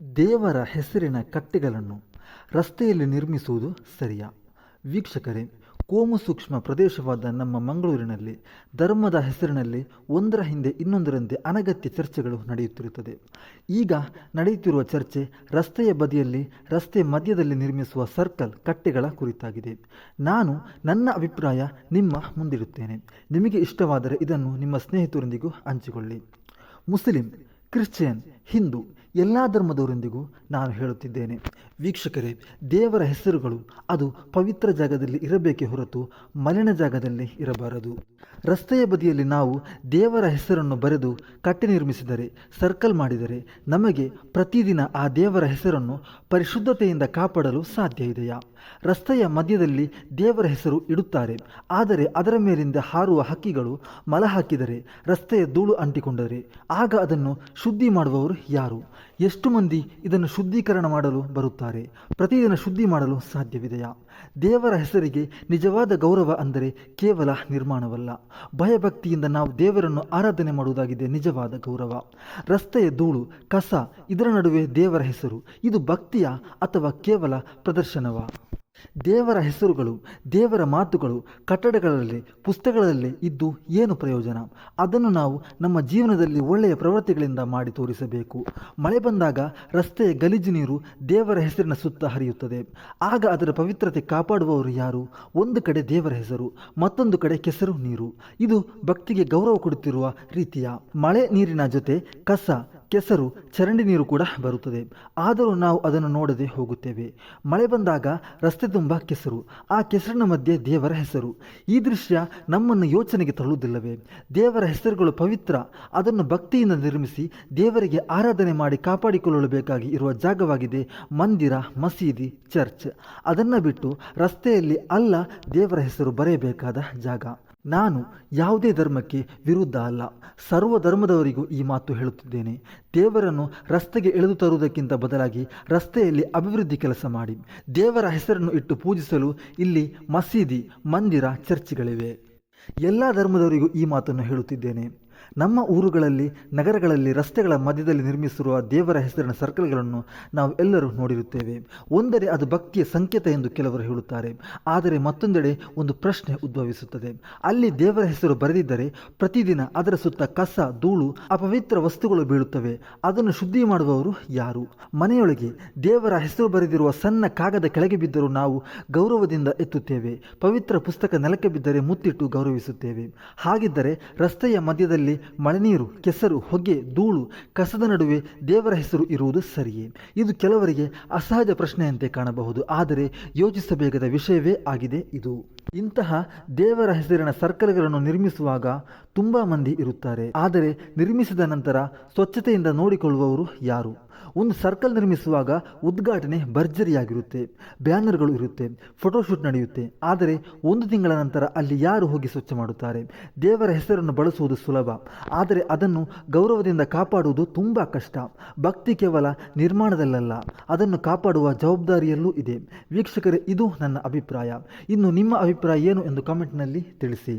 ದೇವರ ಹೆಸರಿನ ಕಟ್ಟೆಗಳನ್ನು ರಸ್ತೆಯಲ್ಲಿ ನಿರ್ಮಿಸುವುದು ಸರಿಯಾ? ವೀಕ್ಷಕರೇ, ಕೋಮು ಸೂಕ್ಷ್ಮ ಪ್ರದೇಶವಾದ ನಮ್ಮ ಮಂಗಳೂರಿನಲ್ಲಿ ಧರ್ಮದ ಹೆಸರಿನಲ್ಲಿ ಒಂದರ ಹಿಂದೆ ಇನ್ನೊಂದರಂತೆ ಅನಗತ್ಯ ಚರ್ಚೆಗಳು ನಡೆಯುತ್ತಿರುತ್ತದೆ. ಈಗ ನಡೆಯುತ್ತಿರುವ ಚರ್ಚೆ ರಸ್ತೆಯ ಬದಿಯಲ್ಲಿ, ರಸ್ತೆ ಮಧ್ಯದಲ್ಲಿ ನಿರ್ಮಿಸುವ ಸರ್ಕಲ್ ಕಟ್ಟೆಗಳ ಕುರಿತಾಗಿದೆ. ನಾನು ನನ್ನ ಅಭಿಪ್ರಾಯ ನಿಮ್ಮ ಮುಂದಿಡುತ್ತೇನೆ. ನಿಮಗೆ ಇಷ್ಟವಾದರೆ ಇದನ್ನು ನಿಮ್ಮ ಸ್ನೇಹಿತರೊಂದಿಗೂ ಹಂಚಿಕೊಳ್ಳಿ. ಮುಸ್ಲಿಂ, ಕ್ರಿಶ್ಚಿಯನ್, ಹಿಂದೂ ಎಲ್ಲ ಧರ್ಮದವರೊಂದಿಗೂ ನಾನು ಹೇಳುತ್ತಿದ್ದೇನೆ, ವೀಕ್ಷಕರೇ, ದೇವರ ಹೆಸರುಗಳು ಅದು ಪವಿತ್ರ ಜಾಗದಲ್ಲಿ ಇರಬೇಕೇ ಹೊರತು ಮಲಿನ ಜಾಗದಲ್ಲಿ ಇರಬಾರದು. ರಸ್ತೆಯ ಬದಿಯಲ್ಲಿ ನಾವು ದೇವರ ಹೆಸರನ್ನು ಬರೆದು ಕಟ್ಟೆ ನಿರ್ಮಿಸಿದರೆ, ಸರ್ಕಲ್ ಮಾಡಿದರೆ, ನಮಗೆ ಪ್ರತಿದಿನ ಆ ದೇವರ ಹೆಸರನ್ನು ಪರಿಶುದ್ಧತೆಯಿಂದ ಕಾಪಾಡಲು ಸಾಧ್ಯ ಇದೆಯಾ? ರಸ್ತೆಯ ಮಧ್ಯದಲ್ಲಿ ದೇವರ ಹೆಸರು ಇಡುತ್ತಾರೆ, ಆದರೆ ಅದರ ಮೇಲಿಂದ ಹಾರುವ ಹಕ್ಕಿಗಳು ಮಲ ಹಾಕಿದರೆ, ರಸ್ತೆಯ ಧೂಳು ಅಂಟಿಕೊಂಡರೆ, ಆಗ ಅದನ್ನು ಶುದ್ಧಿ ಮಾಡುವವರು ಯಾರು? ಎಷ್ಟು ಮಂದಿ ಇದನ್ನು ಶುದ್ಧೀಕರಣ ಮಾಡಲು ಬರುತ್ತಾರೆ? ಪ್ರತಿದಿನ ಶುದ್ಧಿ ಮಾಡಲು ಸಾಧ್ಯವಿದೆಯಾ? ದೇವರ ಹೆಸರಿಗೆ ನಿಜವಾದ ಗೌರವ ಅಂದರೆ ಕೇವಲ ನಿರ್ಮಾಣವಲ್ಲ, ಭಯಭಕ್ತಿಯಿಂದ ನಾವು ದೇವರನ್ನು ಆರಾಧನೆ ಮಾಡುವುದಾಗಿದೆ ನಿಜವಾದ ಗೌರವ. ರಸ್ತೆಯ ಧೂಳು, ಕಸ, ಇದರ ನಡುವೆ ದೇವರ ಹೆಸರು, ಇದು ಭಕ್ತಿಯ ಅಥವಾ ಕೇವಲ ಪ್ರದರ್ಶನವಾ? ದೇವರ ಹೆಸರುಗಳು, ದೇವರ ಮಾತುಗಳು ಕಟ್ಟಡಗಳಲ್ಲಿ, ಪುಸ್ತಕಗಳಲ್ಲಿ ಇದ್ದು ಏನು ಪ್ರಯೋಜನ? ಅದನ್ನು ನಾವು ನಮ್ಮ ಜೀವನದಲ್ಲಿ ಒಳ್ಳೆಯ ಪ್ರವೃತ್ತಿಗಳಿಂದ ಮಾಡಿ ತೋರಿಸಬೇಕು. ಮಳೆ ಬಂದಾಗ ರಸ್ತೆಯ ಗಲೀಜು ನೀರು ದೇವರ ಹೆಸರಿನ ಸುತ್ತ ಹರಿಯುತ್ತದೆ. ಆಗ ಅದರ ಪವಿತ್ರತೆ ಕಾಪಾಡುವವರು ಯಾರು? ಒಂದು ಕಡೆ ದೇವರ ಹೆಸರು, ಮತ್ತೊಂದು ಕಡೆ ಕೆಸರು ನೀರು. ಇದು ಭಕ್ತಿಗೆ ಗೌರವ ಕೊಡುತ್ತಿರುವ ರೀತಿಯ. ಮಳೆ ನೀರಿನ ಜೊತೆ ಕಸ, ಕೆಸರು, ಚರಂಡಿ ನೀರು ಕೂಡ ಬರುತ್ತದೆ. ಆದರೂ ನಾವು ಅದನ್ನು ನೋಡದೆ ಹೋಗುತ್ತೇವೆ. ಮಳೆ ಬಂದಾಗ ರಸ್ತೆ ತುಂಬ ಕೆಸರು, ಆ ಕೆಸರಿನ ಮಧ್ಯೆ ದೇವರ ಹೆಸರು. ಈ ದೃಶ್ಯ ನಮ್ಮನ್ನು ಯೋಚನೆಗೆ ತಳ್ಳುವುದಿಲ್ಲವೇ? ದೇವರ ಹೆಸರುಗಳು ಪವಿತ್ರ, ಅದನ್ನು ಭಕ್ತಿಯಿಂದ ನಿರ್ಮಿಸಿ ದೇವರಿಗೆ ಆರಾಧನೆ ಮಾಡಿ ಕಾಪಾಡಿಕೊಳ್ಳಬೇಕಾಗಿ ಇರುವ ಜಾಗವಾಗಿದೆ ಮಂದಿರ, ಮಸೀದಿ, ಚರ್ಚ್. ಅದನ್ನು ಬಿಟ್ಟು ರಸ್ತೆಯಲ್ಲಿ ಅಲ್ಲ ದೇವರ ಹೆಸರು ಬರೆಯಬೇಕಾದ ಜಾಗ. ನಾನು ಯಾವುದೇ ಧರ್ಮಕ್ಕೆ ವಿರುದ್ಧ ಅಲ್ಲ, ಸರ್ವ ಧರ್ಮದವರಿಗೂ ಈ ಮಾತು ಹೇಳುತ್ತಿದ್ದೇನೆ. ದೇವರನ್ನು ರಸ್ತೆಗೆ ಎಳೆದು ತರುವುದಕ್ಕಿಂತ ಬದಲಾಗಿ ರಸ್ತೆಯಲ್ಲಿ ಅಭಿವೃದ್ಧಿ ಕೆಲಸ ಮಾಡಿ. ದೇವರ ಹೆಸರನ್ನು ಇಟ್ಟು ಪೂಜಿಸಲು ಇಲ್ಲಿ ಮಸೀದಿ, ಮಂದಿರ, ಚರ್ಚ್ಗಳಿವೆ. ಎಲ್ಲ ಧರ್ಮದವರಿಗೂ ಈ ಮಾತನ್ನು ಹೇಳುತ್ತಿದ್ದೇನೆ. ನಮ್ಮ ಊರುಗಳಲ್ಲಿ, ನಗರಗಳಲ್ಲಿ ರಸ್ತೆಗಳ ಮಧ್ಯದಲ್ಲಿ ನಿರ್ಮಿಸಿರುವ ದೇವರ ಹೆಸರಿನ ಸರ್ಕಲ್ಗಳನ್ನು ನಾವು ಎಲ್ಲರೂ ನೋಡಿರುತ್ತೇವೆ. ಒಂದೆಡೆ ಅದು ಭಕ್ತಿಯ ಸಂಕೇತ ಎಂದು ಕೆಲವರು ಹೇಳುತ್ತಾರೆ, ಆದರೆ ಮತ್ತೊಂದೆಡೆ ಒಂದು ಪ್ರಶ್ನೆ ಉದ್ಭವಿಸುತ್ತದೆ. ಅಲ್ಲಿ ದೇವರ ಹೆಸರು ಬರೆದಿದ್ದರೆ ಪ್ರತಿದಿನ ಅದರ ಸುತ್ತ ಕಸ, ಧೂಳು, ಅಪವಿತ್ರ ವಸ್ತುಗಳು ಬೀಳುತ್ತವೆ. ಅದನ್ನು ಶುದ್ಧಿ ಮಾಡುವವರು ಯಾರು? ಮನೆಯೊಳಗೆ ದೇವರ ಹೆಸರು ಬರೆದಿರುವ ಸಣ್ಣ ಕಾಗದ ಕೆಳಗೆ ಬಿದ್ದರೂ ನಾವು ಗೌರವದಿಂದ ಎತ್ತುತ್ತೇವೆ. ಪವಿತ್ರ ಪುಸ್ತಕ ನೆಲಕ್ಕೆ ಬಿದ್ದರೆ ಮುತ್ತಿಟ್ಟು ಗೌರವಿಸುತ್ತೇವೆ. ಹಾಗಿದ್ದರೆ ರಸ್ತೆಯ ಮಧ್ಯದಲ್ಲಿ ಮಳೆನೀರು, ಕೆಸರು, ಹೊಗೆ, ಧೂಳು, ಕಸದ ನಡುವೆ ದೇವರ ಹೆಸರು ಇರುವುದು ಸರಿಯೇ? ಇದು ಕೆಲವರಿಗೆ ಅಸಹಜ ಪ್ರಶ್ನೆಯಂತೆ ಕಾಣಬಹುದು, ಆದರೆ ಯೋಚಿಸಬೇಕಾದ ವಿಷಯವೇ ಆಗಿದೆ ಇದು. ಇಂತಹ ದೇವರ ಹೆಸರಿನ ಸರ್ಕಲ್ಗಳನ್ನು ನಿರ್ಮಿಸುವಾಗ ತುಂಬ ಮಂದಿ ಇರುತ್ತಾರೆ, ಆದರೆ ನಿರ್ಮಿಸಿದ ನಂತರ ಸ್ವಚ್ಛತೆಯಿಂದ ನೋಡಿಕೊಳ್ಳುವವರು ಯಾರು? ಒಂದು ಸರ್ಕಲ್ ನಿರ್ಮಿಸುವಾಗ ಉದ್ಘಾಟನೆ ಭರ್ಜರಿಯಾಗಿರುತ್ತೆ, ಬ್ಯಾನರ್ಗಳು ಇರುತ್ತೆ, ಫೋಟೋಶೂಟ್ ನಡೆಯುತ್ತೆ, ಆದರೆ ಒಂದು ತಿಂಗಳ ನಂತರ ಅಲ್ಲಿ ಯಾರು ಹೋಗಿ ಸ್ವಚ್ಛ ಮಾಡುತ್ತಾರೆ? ದೇವರ ಹೆಸರನ್ನು ಬಳಸುವುದು ಸುಲಭ, ಆದರೆ ಅದನ್ನು ಗೌರವದಿಂದ ಕಾಪಾಡುವುದು ತುಂಬ ಕಷ್ಟ. ಭಕ್ತಿ ಕೇವಲ ನಿರ್ಮಾಣದಲ್ಲಲ್ಲ, ಅದನ್ನು ಕಾಪಾಡುವ ಜವಾಬ್ದಾರಿಯಲ್ಲೂ ಇದೆ. ವೀಕ್ಷಕರೇ, ಇದು ನನ್ನ ಅಭಿಪ್ರಾಯ. ಇನ್ನು ನಿಮ್ಮ ಅಭಿಪ್ರಾಯ ಏನು ಎಂದು ಕಾಮೆಂಟ್ನಲ್ಲಿ ತಿಳಿಸಿ.